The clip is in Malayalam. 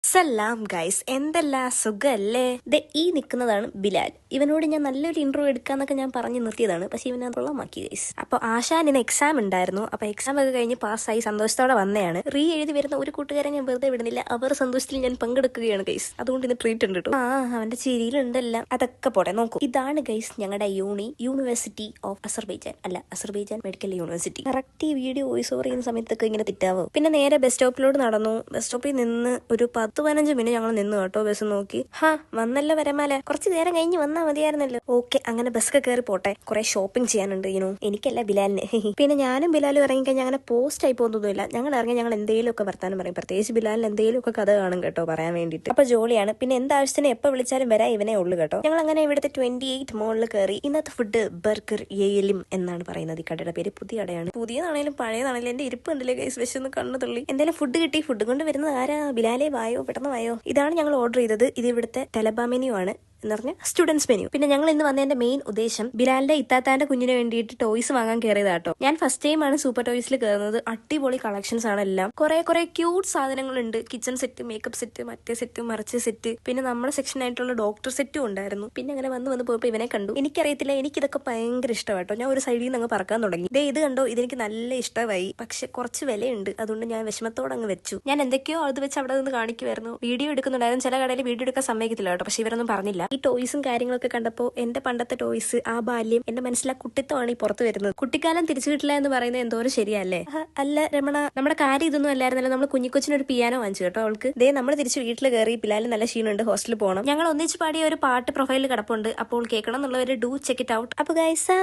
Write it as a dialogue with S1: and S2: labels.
S1: സലാം ഗൈസ്, എന്തെല്ലാം സുഖല്ലേ? ഈ നിൽക്കുന്നതാണ് ബിലാൽ. ഇവനോട് ഞാൻ നല്ലൊരു ഇന്റർവ്യൂ എടുക്കാന്നൊക്കെ ഞാൻ പറഞ്ഞു നിർത്തിയതാണ്, പക്ഷെ ഇവനെ കൊള്ളമാക്കി ഗൈസ്. അപ്പൊ ആശാൻ ഇന്ന് എക്സാം ഉണ്ടായിരുന്നു. അപ്പൊ എക്സാം ഒക്കെ കഴിഞ്ഞ് പാസ്സായി സന്തോഷത്തോടെ വന്നതാണ്. എഴുതി വരുന്ന ഒരു കൂട്ടുകാരെ ഞാൻ വെറുതെ വിടുന്നില്ല, അവർ സന്തോഷത്തിൽ ഞാൻ പങ്കെടുക്കുകയാണ് ഗൈസ്. അതുകൊണ്ട് ഇന്ന് ട്രീറ്റ് ഉണ്ട് കേട്ടോ. അവന്റെ ചിരിയിലുണ്ടല്ല. അതൊക്കെ പോട്ടെ, നോക്കൂ. ഇതാണ് ഗൈസ് ഞങ്ങളുടെ യൂണിവേഴ്സിറ്റി ഓഫ് അസർബൈജാൻ, അല്ല അസർബൈജാൻ മെഡിക്കൽ യൂണിവേഴ്സിറ്റി. കറക്റ്റ് ഈ വീഡിയോ വോയിസ് ഓവർ ചെയ്യുന്ന സമയത്തൊക്കെ ഇങ്ങനെ തെറ്റാവോ? പിന്നെ നേരെ ബസ് സ്റ്റോപ്പിലോട്ട് നടന്നു. ബസ് സ്റ്റോപ്പിൽ നിന്ന് ഒരു 10-15 മിനിറ്റ് ഞങ്ങൾ നിന്ന് കേട്ടോ. ബസ് നോക്കി വന്നല്ലോ വരമാല, കുറച്ച് നേരം കഴിഞ്ഞ് വന്നാൽ മതിയായിരുന്നല്ലോ. ഓക്കെ, അങ്ങനെ ബസ്സൊക്കെ കയറി പോട്ടെ. കുറെ ഷോപ്പിംഗ് ചെയ്യാനുണ്ട് എനിക്കല്ല ബിലാലിന്. പിന്നെ ഞാനും ബിലാലും ഇറങ്ങി കഴിഞ്ഞാൽ അങ്ങനെ പോസ്റ്റ് ആയി പോകുന്നൊന്നുമില്ല. ഞങ്ങൾ ഇറങ്ങി ഞങ്ങൾ എന്തെങ്കിലും ഒക്കെ വർത്താനം പറയും. പ്രത്യേകിച്ച് ബിലാലിന് എന്തെങ്കിലും ഒക്കെ കഥ കാണും കേട്ടോ പറയാൻ വേണ്ടിയിട്ട്. അപ്പൊ ജോളിയാണ്. പിന്നെ എന്താവശ്യത്തിന് എപ്പോൾ വിളിച്ചാലും വരാൻ ഇവനെ ഉള്ളു കേട്ടോ. ഞങ്ങൾ അങ്ങനെ ഇവിടുത്തെ 28 മോളിൽ കയറി. ഇന്നത്തെ ഫുഡ് ബർഗർ ഏലും എന്നാണ് പറയുന്നത്. ഈ കടയുടെ പേര് പുതിയ കടയാണ്. പുതിയതാണേലും പഴയതാണേലും എന്റെ ഇരിപ്പ് ഉണ്ടല്ലേ ഗൈസ്, വിശന്ന് കണ്ണു തള്ളി. എന്തായാലും ഫുഡ് കിട്ടി. ഫുഡ് കൊണ്ട് വരുന്നത് ആരാ? ബിലാലെ വായോ, പെട്ടെന്ന് വായോ. ഇതാണ് ഞങ്ങൾ ഓർഡർ ചെയ്തത്. ഇത് ഇവിടുത്തെ തലബ മെനു ആണ് എന്ന് പറഞ്ഞ സ്റ്റുഡൻസ് മെനു. പിന്നെ ഞങ്ങൾ ഇന്ന് വന്നതിന്റെ മെയിൻ ഉദ്ദേശം ബിലാലിന്റെ ഇത്താത്താന്റെ കുഞ്ഞിന് വേണ്ടിയിട്ട് ടോയ്സ് വാങ്ങാൻ കയറിയതാട്ടോ. ഞാൻ ഫസ്റ്റ് ടൈം ആണ് സൂപ്പർ ടോയ്സിൽ കയറുന്നത്. അടിപൊളി കളക്ഷൻസ് ആണ് എല്ലാം. കുറെ ക്യൂട്ട് സാധനങ്ങളുണ്ട്. കിച്ചൺ സെറ്റ്, മേക്കപ്പ് സെറ്റ്, മറ്റേ സെറ്റ്, മറിച്ച് സെറ്റ്, പിന്നെ നമ്മുടെ സെക്ഷൻ ആയിട്ടുള്ള ഡോക്ടർ സെറ്റും ഉണ്ടായിരുന്നു. പിന്നെ അങ്ങനെ വന്ന് പോയപ്പോൾ ഇവനെ കണ്ടു. എനിക്കറിയത്തില്ല, എനിക്കിതൊക്കെ ഭയങ്കര ഇഷ്ടമാട്ടോ. ഞാൻ ഒരു സൈഡിൽ നിന്ന് അങ്ങ് പറക്കാൻ തുടങ്ങി. ഇത് കണ്ടോ, ഇതെനിക്ക് നല്ല ഇഷ്ടമായി. പക്ഷെ കുറച്ച് വിലയുണ്ട്. അതുകൊണ്ട് ഞാൻ വിഷമത്തോടെ അങ്ങ് വെച്ചു. ഞാൻ എന്തൊക്കെയോ അത് വെച്ച് അവിടെ നിന്ന് കാണിക്കുമായിരുന്നു. വീഡിയോ എടുക്കുന്നുണ്ടായിരുന്നു. ചില കടയിൽ വീഡിയോ എടുക്കാൻ സമ്മതിക്കത്തില്ല കേട്ടോ. പക്ഷെ ഇവരൊന്നും പറഞ്ഞില്ല. ഈ ടോയ്സും കാര്യങ്ങളൊക്കെ കണ്ടപ്പോൾ എന്റെ പണ്ടത്തെ ടോയ്സ്, ആ ബാല്യം, എന്റെ മനസ്സിലാ കുട്ടിത്തമാണ് ഈ പുറത്ത് വരുന്നത്. കുട്ടിക്കാലം തിരിച്ചു കിട്ടില്ല എന്ന് പറയുന്നത് എന്തോരം ശരിയല്ലേ? അല്ല രമണ, നമ്മുടെ കാര്യം ഇതൊന്നും അല്ലായിരുന്നല്ലോ. നമ്മൾ കുഞ്ഞിക്കൊച്ചിനൊരു പിയാനോ വാങ്ങിച്ചു കേട്ടോ അവൾക്ക്. നമ്മൾ തിരിച്ച് വീട്ടിൽ കയറി. പിലാലിന് നല്ല ക്ഷീണുണ്ട്, ഹോസ്റ്റലിൽ പോകണം. ഞങ്ങൾ ഒന്നിച്ച് പാടിയ ഒരു പാട്ട് പ്രൊഫൈലിൽ കിടപ്പുണ്ട്. അപ്പോൾ കേൾക്കണം എന്നുള്ളവര് ഡു ചെക്ക് ഇറ്റ് ഔട്ട്. അപ്പൊ ഗൈസ്